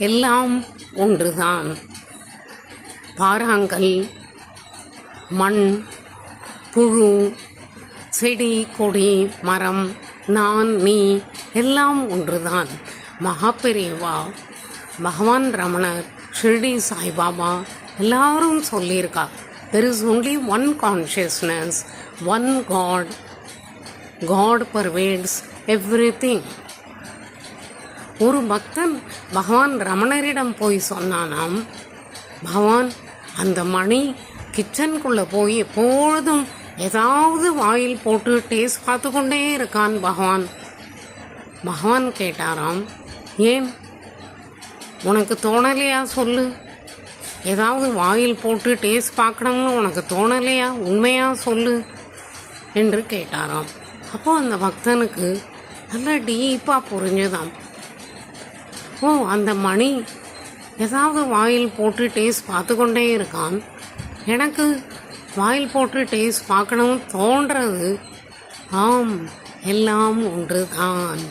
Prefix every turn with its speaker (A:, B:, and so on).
A: எல்லாம் ஒன்றுதான். பாறாங்கல், மண், புழு, செடி, கொடி, மரம், நான், நீ எல்லாம் ஒன்றுதான். மகாபெரிவா, பகவான் ரமணர், ஷிர்டி சாய்பாபா எல்லாரும் சொல்லியிருக்கா, there is only one consciousness, one God. God pervades everything. ஒரு பக்தன் பகவான் ரமணரிடம் போய் சொன்னானாம், பகவான் அந்த மணி கிச்சனுக்குள்ளே போய் எப்பொழுதும் ஏதாவது வாயில் போட்டு டேஸ்ட் பார்த்து கொண்டே இருக்கான் பகவான். பகவான் கேட்டாராம், ஏன் உனக்கு தோணலையா சொல்லு, ஏதாவது வாயில் போட்டு டேஸ்ட் பார்க்கணும்னு உனக்கு தோணலையா, உண்மையாக சொல்லு என்று கேட்டாராம். அப்போது அந்த பக்தனுக்கு நல்லா டீப்பாக புரிஞ்சுதாம். ஓ, அந்த மணி ஏதாவது வாயில் போட்டு டேஸ்ட் பார்த்து கொண்டே இருக்கான், எனக்கு வாயில் போட்டு டேஸ்ட் பார்க்கணும்னு தோன்றது, ஆம் எல்லாம் ஒன்று தான்.